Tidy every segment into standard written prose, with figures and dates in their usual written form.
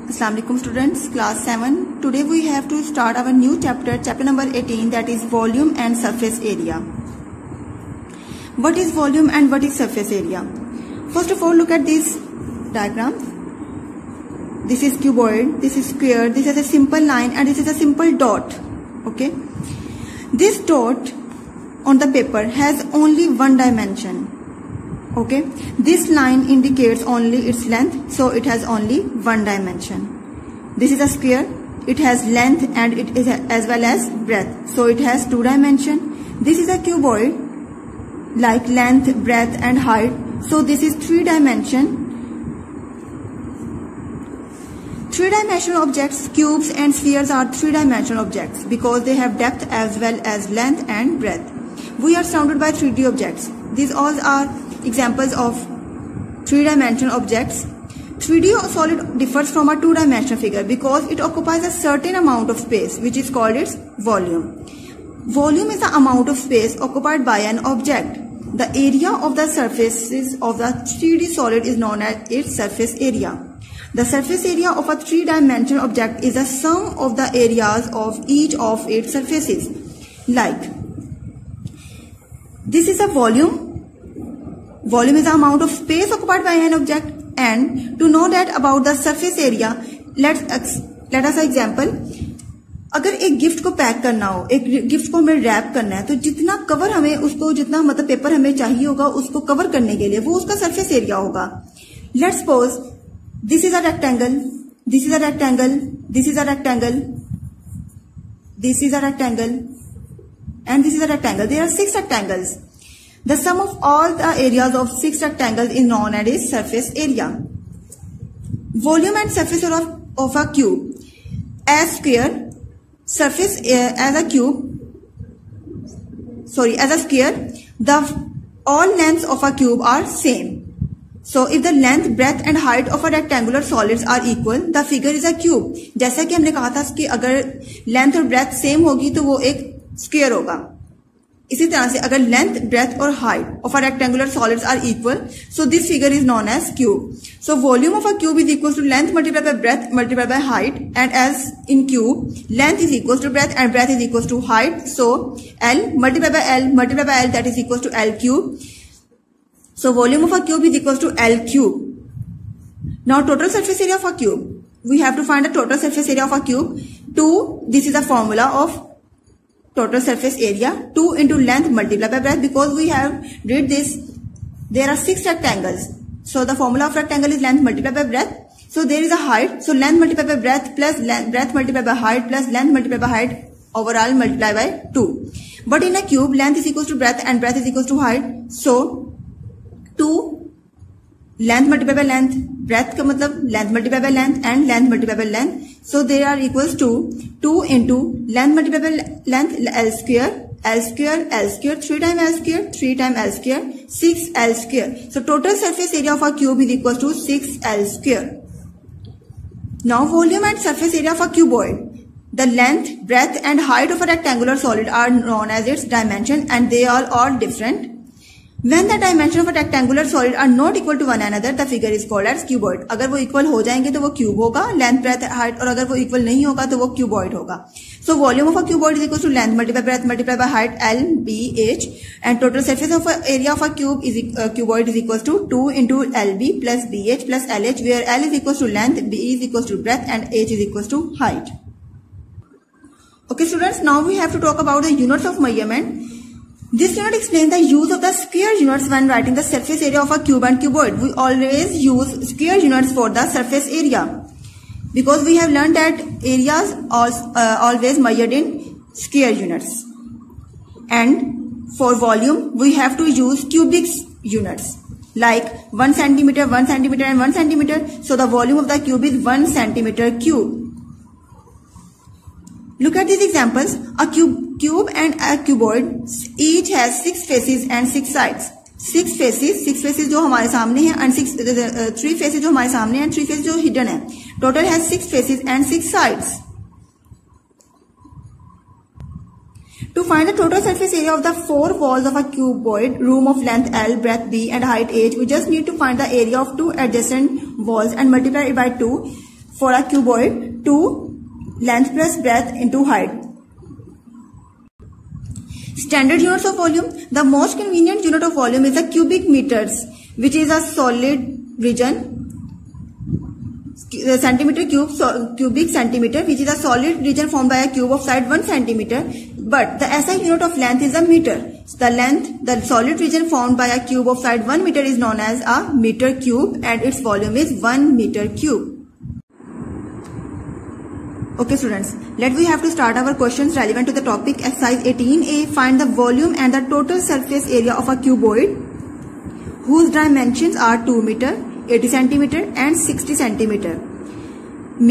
Assalamu alaikum students, class 7. Today we have to start our new chapter number 18, that is volume and surface area. What is volume and what is surface area? First of all, look at this diagram. This is cuboid, this is square, this is a simple line and this is a simple dot. Okay. This dot on the paper has only one dimension. Okay, this line indicates only its length, so it has only one dimension. This is a square, it has length and it is as well as breadth, so it has two dimension. This is a cuboid, like length, breadth and height, so this is three dimension. Three-dimensional objects, cubes and spheres are three-dimensional objects because they have depth as well as length and breadth. We are surrounded by 3D objects. These all are examples of three-dimensional objects. 3D solid differs from a two-dimensional figure because it occupies a certain amount of space, which is called its volume. Volume is the amount of space occupied by an object. The area of the surfaces of the 3D solid is known as its surface area. The surface area of a three-dimensional object is the sum of the areas of each of its surfaces. Like, this is a volume. Volume is the amount of space occupied by an object, and to know that about the surface area, let us example. अगर एक gift को pack करना हो, एक gift को हमें rap करना है, तो जितना कवर हमें उसको जितना मतलब पेपर हमें चाहिए होगा उसको कवर करने के लिए वो उसका सरफेस एरिया होगा. Let's suppose this is a rectangle, this is a rectangle, this is a rectangle, this is a rectangle, and this is a rectangle. There are 6 rectangles. The sum of all the areas of 6 rectangles is known as its surface area. Volume and surface of a cube. As square, surface as a cube. Sorry, as a square, all lengths of a cube are same. So if the length, breadth and height of a rectangular solids are equal, the figure is a cube. जैसा कि हमने कहा था कि अगर length और breath same होगी तो वो एक स्क्वायर होगा. इसी तरह से अगर लेंथ, ब्रेथ और height of a rectangular solids are equal, so this figure is known as cube. So volume of a cube is equal to length multiplied by breadth multiplied by height, and as in cube, length is equal to breadth and breadth is equal to height. So L multiplied by L multiplied by L, that is equal to L cube. So volume of a cube is equal to L cube. Now total surface area of a cube. We have to find the total surface area of a cube. 2, this is the formula of total surface area. 2 into length multiplied by breadth, because we have read this. There are 6 rectangles. So the formula of rectangle is length multiplied by breadth. So there is a height. So length multiplied by breadth plus breadth multiplied by height plus length multiplied by height overall multiplied by 2. But in a cube, length is equal to breadth and breadth is equal to height. So 2 length multiplied by length, breadth का मतलब length multiplied by length and length multiplied by length. So they are equals to 2 into length multiplied by length, L square, L square, L square, 3 times L square, 3 times L square, 6 L square. So total surface area of a cube is equals to 6 L square. Now volume and surface area of a cuboid. The length, breadth and height of a rectangular solid are known as its dimension, and they are all different. When the dimension of a rectangular solid are not equal to one another, the figure is called as cuboid. अगर वो equal हो जाएंगे तो वो cube होगा, length, breadth, height, और अगर वो equal नहीं होगा तो वो cuboid होगा. So volume of a cuboid is equal to length multiplied by breadth multiplied by height, L, B, H, and total surface of area of a cube is cuboid is equal to 2 into LB plus BH plus LH, where L is equal to length, B is equal to breadth, and H is equal to height. Okay students, now we have to talk about the units of measurement. This unit explains the use of the square units when writing the surface area of a cube and cuboid. We always use square units for the surface area because we have learned that areas are always measured in square units. And for volume, we have to use cubic units like 1 centimeter, 1 centimeter and 1 centimeter. So the volume of the cube is 1 centimeter cube. Look at these examples. A cube and a cuboid each has 6 faces and 6 sides. 6 faces जो हमारे सामने हैं and 3 faces जो हमारे सामने हैं and 3 faces जो hidden है. Total has 6 faces and 6 sides. To find the total surface area of the 4 walls of a cuboid room of length L, breadth B and height H, we just need to find the area of 2 adjacent walls and multiply it by 2. for a cuboid to length plus breadth into height. Standard units of volume. The most convenient unit of volume is the cubic meters, which is a solid region. Centimeter cube, cubic centimeter, which is a solid region formed by a cube of side 1 centimeter. But the SI unit of length is a meter. The solid region formed by a cube of side 1 meter is known as a meter cube, and its volume is 1 meter cube. Okay students, we have to start our questions relevant to the topic. Exercise 18A, find the volume and the total surface area of a cuboid whose dimensions are 2 meter, 80 centimeter and 60 centimeter.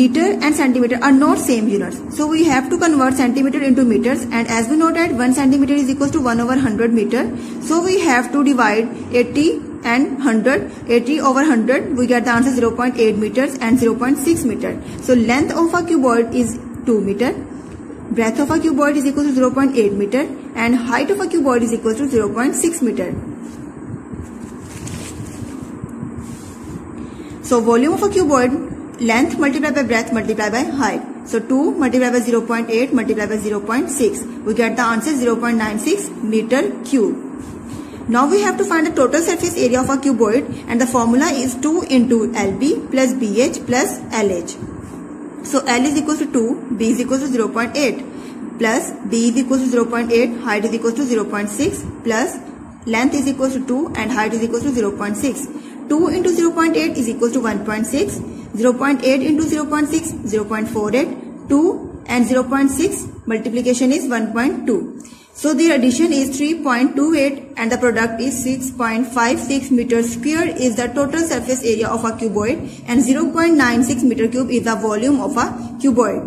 Meter and centimeter are not same units. So we have to convert centimeter into meters, and as we know that 1 centimeter is equal to 1 over 100 meter. So we have to divide 80 and 100. 80 over 100, we get the answer 0.8 meters and 0.6 meter. So length of a cuboid is 2 meter. Breadth of a cuboid is equal to 0.8 meter and height of a cuboid is equal to 0.6 meter. So volume of a cuboid, length multiplied by breadth multiplied by height. So 2 multiplied by 0.8 multiplied by 0.6. We get the answer 0.96 meter cube. Now we have to find the total surface area of a cuboid, and the formula is 2 into LB plus BH plus LH. So L is equal to 2, B is equal to 0.8 plus B is equal to 0.8, height is equal to 0.6 plus length is equal to 2 and height is equal to 0.6. 2 into 0.8 is equal to 1.6, 0.8 into 0.6, 0.48, 2 and 0.6 multiplication is 1.2. So the addition is 3.28 and the product is 6.56 meters square is the total surface area of a cuboid, and 0.96 meter cube is the volume of a cuboid.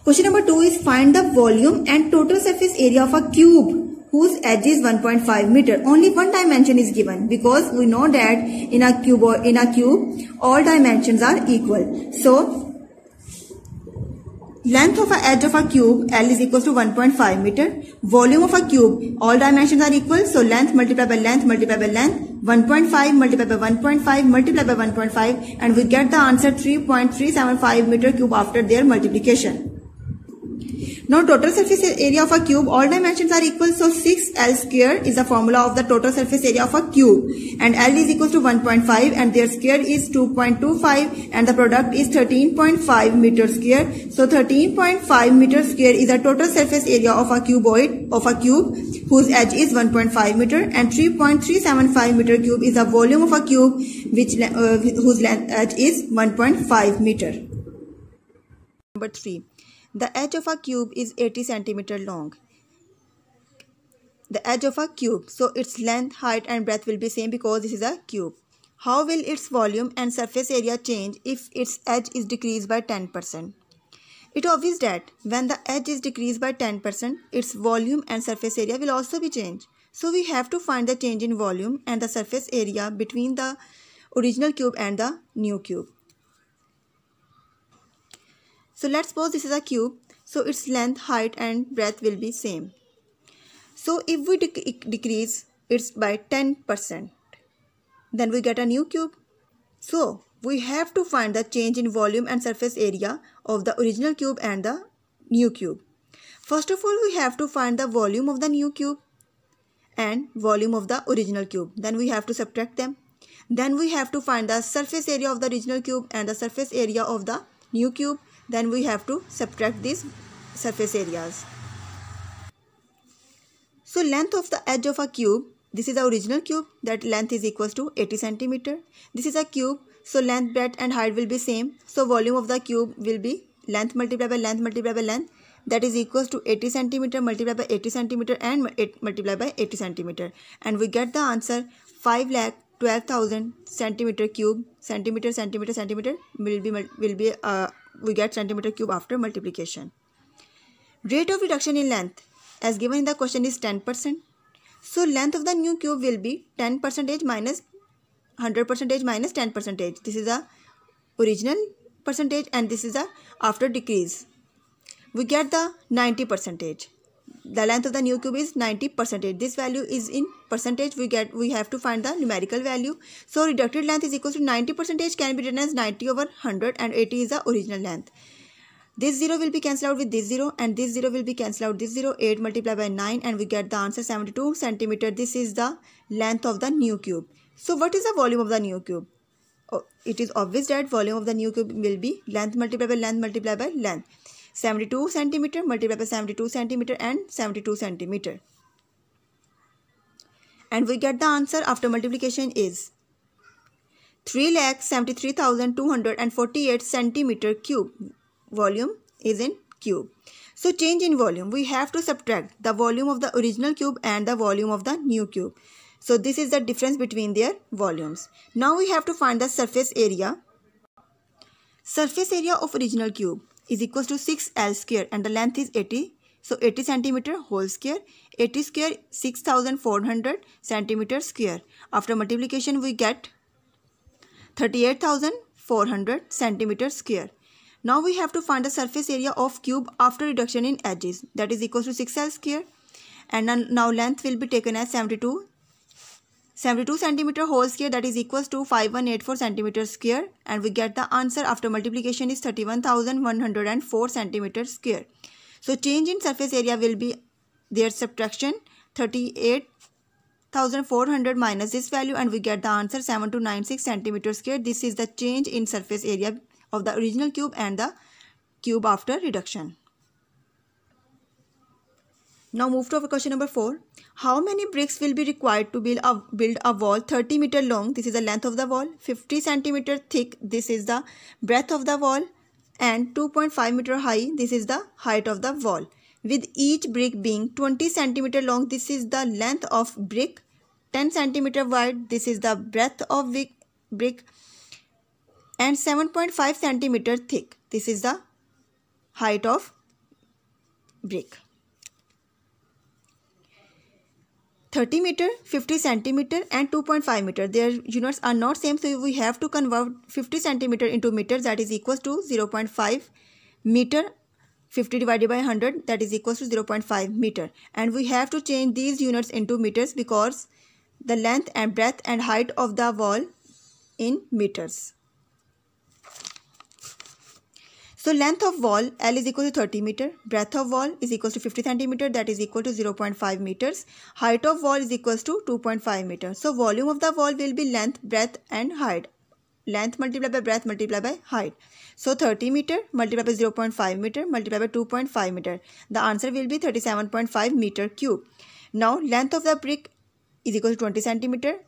Question number 2 is find the volume and total surface area of a cube whose edge is 1.5 meter. Only one dimension is given because we know that in a cube all dimensions are equal. So length of an edge of a cube L is equal to 1.5 meter. Volume of a cube, all dimensions are equal. So length multiplied by length multiplied by length, 1.5 multiplied by 1.5 multiplied by 1.5, and we get the answer 3.375 meter cube after their multiplication. Now total surface area of a cube, all dimensions are equal. So 6L square is the formula of the total surface area of a cube, and L is equal to 1.5 and their square is 2.25 and the product is 13.5 meter square. So 13.5 meter square is the total surface area of a cuboid of a cube whose edge is 1.5 meter, and 3.375 meter cube is the volume of a cube whose edge is 1.5 meter. Number 3. The edge of a cube is 80 centimeter long. The edge of a cube, so its length, height and breadth will be same because this is a cube. How will its volume and surface area change if its edge is decreased by 10%? It is obvious that when the edge is decreased by 10%, its volume and surface area will also be changed. So we have to find the change in volume and the surface area between the original cube and the new cube. So let's suppose this is a cube, so its length, height and breadth will be same. So if we decrease it by 10%, then we get a new cube. So we have to find the change in volume and surface area of the original cube and the new cube. First of all, we have to find the volume of the new cube and volume of the original cube. Then we have to subtract them. Then we have to find the surface area of the original cube and the surface area of the new cube. Then we have to subtract these surface areas. So length of the edge of a cube, this is the original cube, that length is equals to 80 centimeter. This is a cube, so length, breadth and height will be same. So volume of the cube will be length multiplied by length multiplied by length, that is equals to 80 centimeter multiplied by 80 centimeter and multiplied by 80 centimeter. And we get the answer 5,12,000 centimeter cube. Centimeter we get centimeter cube after multiplication. Rate of reduction in length as given in the question is 10%. So length of the new cube will be 10% minus 100% minus 10%. This is the original percentage and this is the after decrease. We get the 90%. the length of the new cube is 90%. This value is in percentage. We have to find the numerical value. So reducted length is equal to 90% can be written as 90 over 100 and 80 is the original length. This 0 will be cancelled out with this 0 and this 0 will be cancelled out this 0. 8 multiplied by 9 and we get the answer 72 centimeter. This is the length of the new cube. So what is the volume of the new cube? Oh, it is obvious that volume of the new cube will be length multiplied by length multiplied by length. 72 centimeter multiplied by 72 centimeter and 72 centimeter. And we get the answer after multiplication is 3,73,248 centimeter cube. Volume is in cube. So change in volume. We have to subtract the volume of the original cube and the volume of the new cube. So this is the difference between their volumes. Now we have to find the surface area. Surface area of original cube is equal to 6L square and the length is 80. So 80 centimeter whole square. 80 square 6,400 centimeter square. After multiplication we get 38,400 centimeter square. Now we have to find the surface area of cube after reduction in edges. That is equal to 6L square. And now length will be taken as 72 centimeter whole square, that is equals to 5184 centimeter square, and we get the answer after multiplication is 31,104 centimeter square. So change in surface area will be their subtraction 38,400 minus this value and we get the answer 7296 centimeter square. This is the change in surface area of the original cube and the cube after reduction. Now move to our question number 4. How many bricks will be required to build a wall 30 meter long? This is the length of the wall. 50 centimeter thick. This is the breadth of the wall. And 2.5 meter high. This is the height of the wall. With each brick being 20 centimeter long. This is the length of brick. 10 centimeter wide. This is the breadth of brick. And 7.5 centimeter thick. This is the height of brick. 30 meter, 50 centimeter and 2.5 meter. Their units are not same, so we have to convert 50 centimeter into meters, that is equals to 0.5 meter. 50 divided by 100, that is equals to 0.5 meter. And we have to change these units into meters because the length and breadth and height of the wall in meters. So length of wall L is equal to 30 meter, breadth of wall is equal to 50 centimeter, that is equal to 0.5 meters. Height of wall is equal to 2.5 meters. So volume of the wall will be length, breadth and height. Length multiplied by breadth multiplied by height. So 30 meter multiplied by 0.5 meter multiplied by 2.5 meter. The answer will be 37.5 meter cube. Now length of the brick is equal to 20 centimeter.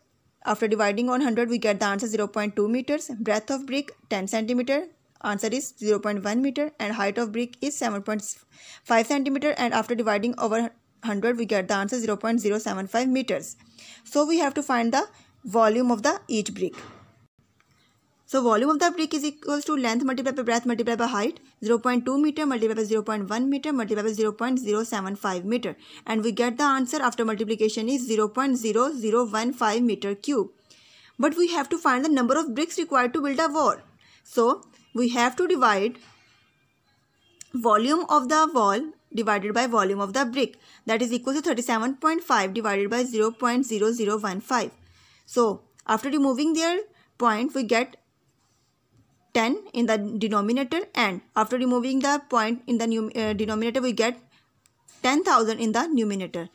After dividing on 100 we get the answer 0.2 meters. Breadth of brick 10 centimeter. Answer is 0.1 meter and height of brick is 7.5 centimeter and after dividing over 100 we get the answer 0.075 meters. So we have to find the volume of the each brick. So volume of the brick is equals to length multiplied by breadth multiplied by height 0.2 meter multiplied by 0.1 meter multiplied by 0.075 meter and we get the answer after multiplication is 0.0015 meter cube. But we have to find the number of bricks required to build a wall. So we have to divide volume of the wall divided by volume of the brick, that is equal to 37.5 divided by 0.0015. So after removing their point we get 10 in the denominator and after removing the point in the denominator we get 10,000 in the numerator.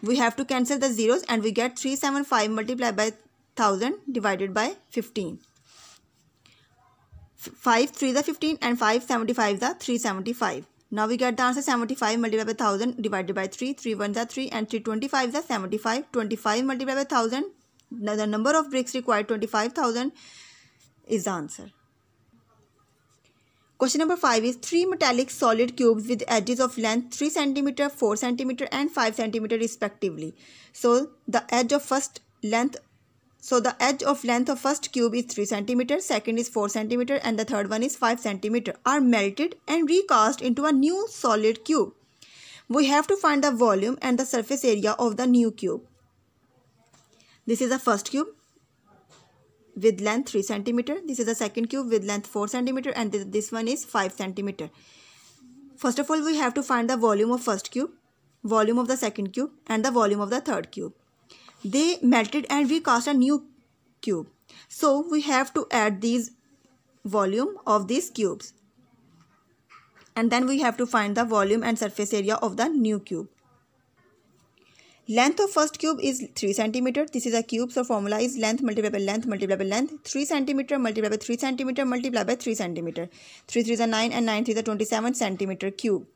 We have to cancel the zeros and we get 375 multiplied by 1000 divided by 15. 5 3 the 15 and 575 the 375. Now we get the answer 75 multiplied by 1000 divided by 3. 3 1 the 3 and 325 the 75. 25 multiplied by 1000. Now the number of bricks required 25,000 is the answer. Question number 5 is 3 metallic solid cubes with edges of length 3 cm, 4 cm and 5 cm respectively. So the edge of length of first cube is 3 cm, second is 4 cm and the third one is 5 cm are melted and recast into a new solid cube. We have to find the volume and the surface area of the new cube. This is the first cube with length 3 cm. This is the second cube with length 4 cm and this one is 5 cm. First of all, we have to find the volume of first cube. volume of the second cube and the volume of the third cube. They melted and we cast a new cube. So we have to add these volume of these cubes. And then we have to find the volume and surface area of the new cube. Length of first cube is 3 cm. This is a cube, so formula is length multiplied by length multiplied by length. 3 cm multiplied by 3 cm multiplied by 3 cm. 3 3 is 9 and 9 3 is 27 cm cube.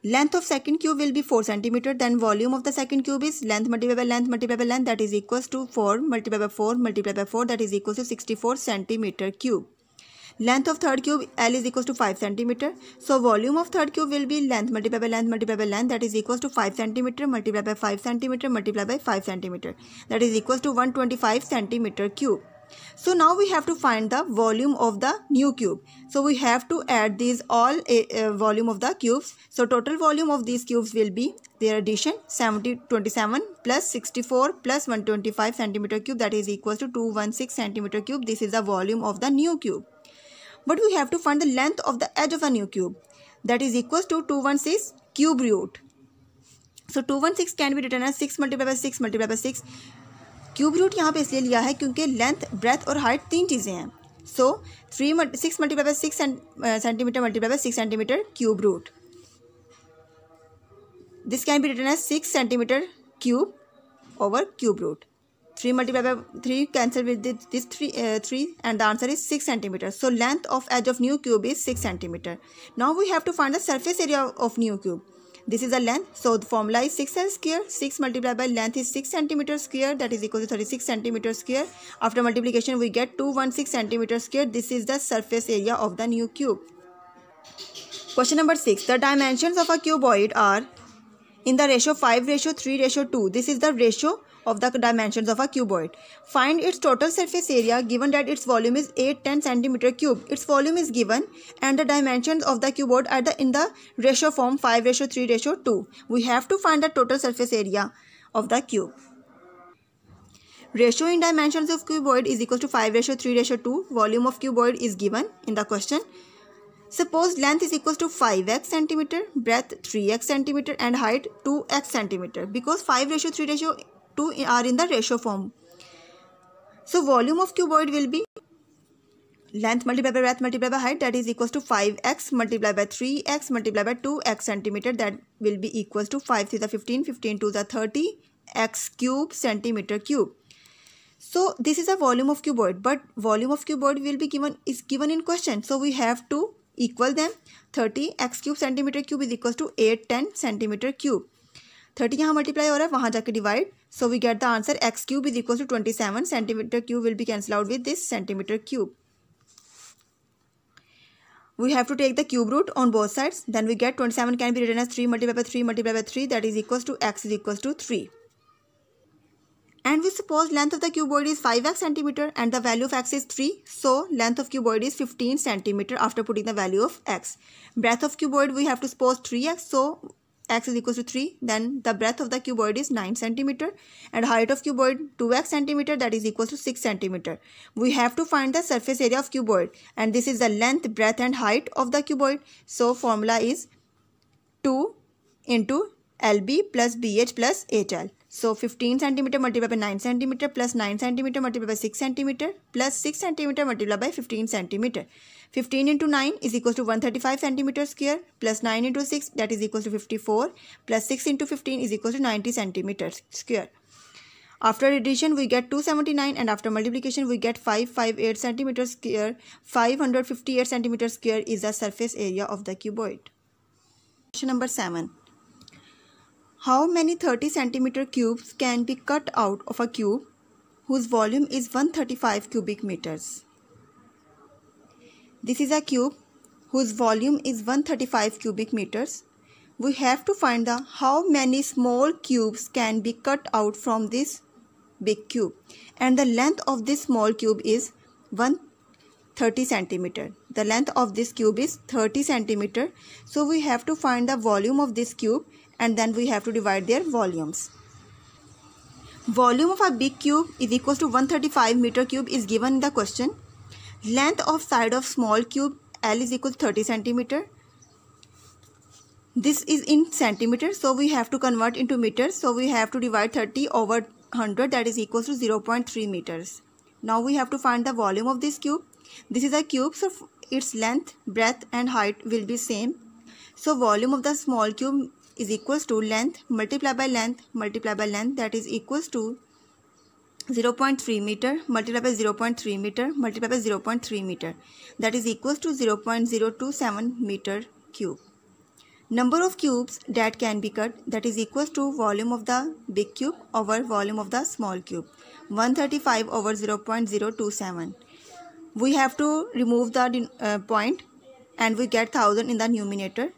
Length of second cube will be 4 cm. Then volume of the second cube is length multiplied by length multiplied by length, that is equals to 4 multiplied by 4 multiplied by 4, that is equals to 64 cm cube. Length of third cube L is equals to 5 cm. So volume of third cube will be length multiplied by length multiplied by length, that is equals to 5 cm multiplied by 5 cm multiplied by 5 cm, that is equals to 125 cm cube. So now we have to find the volume of the new cube. So we have to add these all volume of the cubes. So total volume of these cubes will be their addition 27 plus 64 plus 125 cm cube, that is equals to 216 cm cube. This is the volume of the new cube. But we have to find the length of the edge of a new cube, that is equals to 216 cube root. So 216 can be written as 6 multiplied by 6 multiplied by 6. Cube root यहाँ पे इसलिए लिया है क्योंकि length, breadth और height तीन चीज़ें हैं. So 6 multiply by 6 centimetre multiply by 6 centimetre cube root. This can be written as 6 centimetre cube over cube root. 3 multiplied by 3 cancel with this 3 and the answer is 6 centimeter. So length of edge of new cube is 6 centimeter. Now we have to find the surface area of new cube. This is the length. So the formula is 6L square. 6 multiplied by length is 6 centimeter square. That is equal to 36 centimeter square. After multiplication we get 216 centimeter square. This is the surface area of the new cube. Question number 6. The dimensions of a cuboid are in the ratio 5:3:2. This is the ratio of the dimensions of a cuboid. Find its total surface area given that its volume is 810 centimeter cube. Its volume is given and the dimensions of the cuboid are in the ratio form 5:3:2. We have to find the total surface area of the cube. Ratio in dimensions of cuboid is equal to 5:3:2. Volume of cuboid is given in the question. Suppose length is equal to 5x centimeter, breadth 3x centimeter and height 2x centimeter. Because 5:3:2 are in the ratio form. So volume of cuboid will be length multiplied by breadth multiplied by height, that is equals to 5x multiplied by 3x multiplied by 2x centimeter, that will be equals to 5 to the 15, 15 to the 30 x cube centimeter cube. So this is a volume of cuboid, but volume of cuboid will be given in question. So we have to equal them. 30 x cube centimeter cube is equals to 810 centimeter cube. 30 यहाँ multiply हो रहा है, वहाँ जाके divide. So we get the answer x cube is equals to 27 centimeter cube will be cancelled out with this centimeter cube. We have to take the cube root on both sides. Then we get 27 can be written as 3 multiplied by 3 multiplied by 3, that is equals to x is equals to 3. And we suppose length of the cuboid is 5x centimeter and the value of x is 3. So length of cuboid is 15 centimeter after putting the value of x. Breadth of cuboid we have to suppose 3x. So x is equals to 3. Then the breadth of the cuboid is 9 centimeter and height of cuboid 2x centimeter, that is equals to 6 centimeter. We have to find the surface area of cuboid and this is the length, breadth and height of the cuboid. So formula is 2 into LB plus BH plus HL. So 15 centimeter multiplied by 9 centimeter plus 9 centimeter multiplied by 6 centimeter plus 6 centimeter multiplied by 15 centimeter. 15 into 9 is equals to 135 centimeter square plus 9 into 6, that is equals to 54 plus 6 into 15 is equals to 90 centimeters square. After addition we get 279 and after multiplication we get 558 centimeter square. 558 centimeter square is the surface area of the cuboid. Question number 7. How many 30 centimeter cubes can be cut out of a cube whose volume is 135 cubic meters? This is a cube whose volume is 135 cubic meters. We have to find the how many small cubes can be cut out from this big cube, and the length of this small cube is 130 centimeter. The length of this cube is 30 centimeter. So we have to find the volume of this cube and then we have to divide their volumes. Volume of a big cube is equals to 135 meter cube is given in the question. Length of side of small cube L is equal to 30 centimeter. This is in centimeters, so we have to convert into meters. So we have to divide 30 over 100, that is equals to 0.3 meters. Now we have to find the volume of this cube. This is a cube, so its length, breadth and height will be same. So volume of the small cube is equals to length multiplied by length multiplied by length, that is equals to 0.3 meter multiplied by 0.3 meter multiplied by 0.3 meter, that is equals to 0.027 meter cube. Number of cubes that can be cut, that is equals to volume of the big cube over volume of the small cube, 135 over 0.027. We have to remove the point and we get 1000 in the numerator.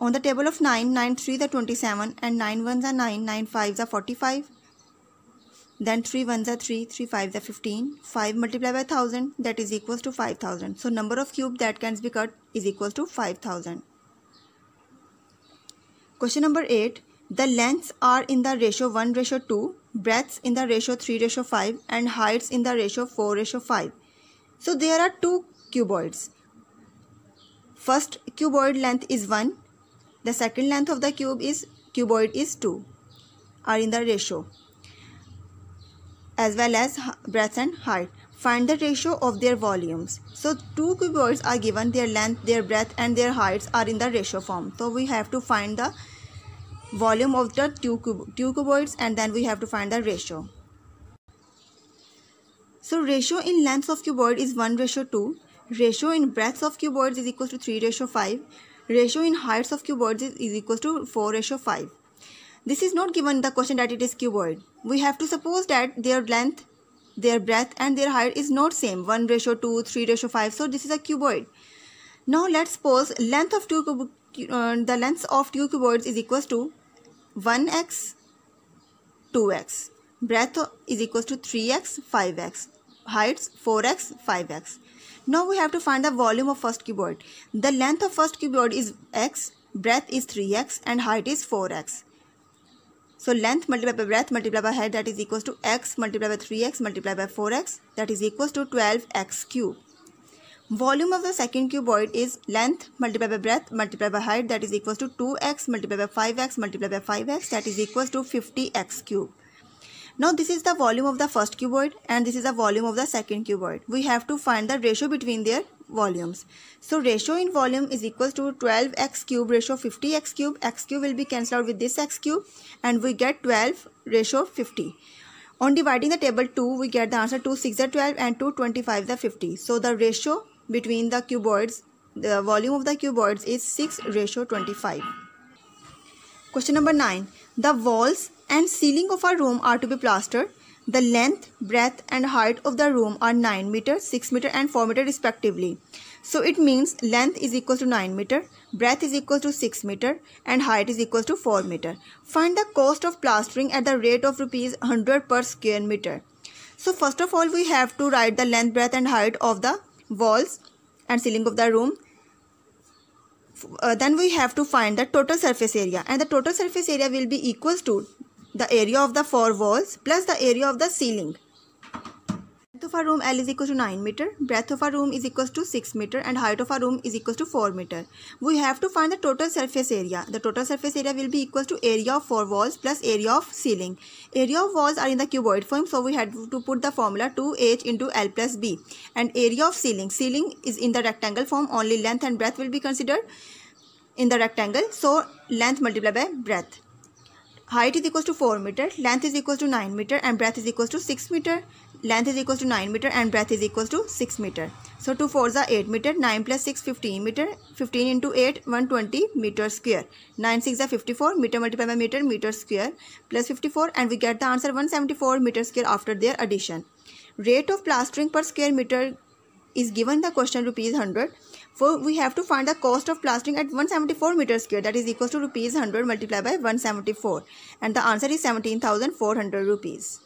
On the table of 9, 9 3 are 27 and 9 1s are 9, 9 5s are 45. Then 3 1s are 3, 3 5s are 15. 5 multiplied by 1000, that is equals to 5000. So number of cubes that can be cut is equals to 5000. Question number 8. The lengths are in the ratio 1:2, breadths in the ratio 3:5 and heights in the ratio 4:5. So there are two cuboids. First cuboid length is 1. The second length of the cuboid is 2, are in the ratio, as well as breadth and height. Find the ratio of their volumes. So two cuboids are given, their length, their breadth and their heights are in the ratio form. So we have to find the volume of the two cuboids and then we have to find the ratio. So ratio in lengths of cuboid is 1:2. Ratio in breadths of cuboids is equals to 3:5. Ratio in heights of cuboids is equals to 4:5. This is not given in the question that it is cuboid. We have to suppose that their length, their breadth and their height is not same, 1:2, 3:5. So this is a cuboid. Now let's suppose length of the lengths of two cuboids is equals to 1x, 2x. Breadth is equals to 3x, 5x. Heights 4x, 5x. Now we have to find the volume of first cuboid. The length of first cuboid is x, breadth is 3x and height is 4x. So length multiplied by breadth multiplied by height, that is equals to x multiplied by 3x multiplied by 4x, that is equals to 12x cube. Volume of the second cuboid is length multiplied by breadth multiplied by height, that is equals to 2x multiplied by 5x multiplied by 5x, that is equals to 50x cube. Now this is the volume of the first cuboid and this is the volume of the second cuboid. We have to find the ratio between their volumes. So ratio in volume is equals to 12x cube ratio 50x cube. X cube will be cancelled out with this x cube and we get 12 ratio 50. On dividing the table 2, we get the answer 2 6 are 12 and 2 25 are 50. So the ratio between the cuboids, the volume of the cuboids is 6:25. Question number 9. The walls and ceiling of a room are to be plastered. The length, breadth and height of the room are 9 meter, 6 meter and 4 meter respectively. So it means length is equal to 9 meter, breadth is equal to 6 meter and height is equal to 4 meter. Find the cost of plastering at the rate of rupees 100 per square meter. So first of all we have to write the length, breadth and height of the walls and ceiling of the room. Then we have to find the total surface area, and the total surface area will be equals to the area of the 4 walls plus the area of the ceiling. Length of a room L is equals to 9 meter, breadth of a room is equals to 6 meter and height of a room is equals to 4 meter. We have to find the total surface area. The total surface area will be equals to area of 4 walls plus area of ceiling. Area of walls are in the cuboid form, so we had to put the formula 2h into L plus B. And area of ceiling, ceiling is in the rectangle form, only length and breadth will be considered in the rectangle, so length multiplied by breadth. Height is equals to 4 meter, length is equals to 9 meter and breadth is equals to 6 meter. Length is equals to 9 meter and breadth is equals to 6 meter. So 2 4s are 8 meter, 9 plus 6 15 meter, 15 into 8 120 meter square. 9 6 are 54, meter multiplied by meter, meter square plus 54, and we get the answer 174 meter square after their addition. Rate of plastering per square meter is given in the question rupees 100. So we have to find the cost of plastering at 174 meter square, that is equals to rupees 100 multiplied by 174, and the answer is 17,400 rupees.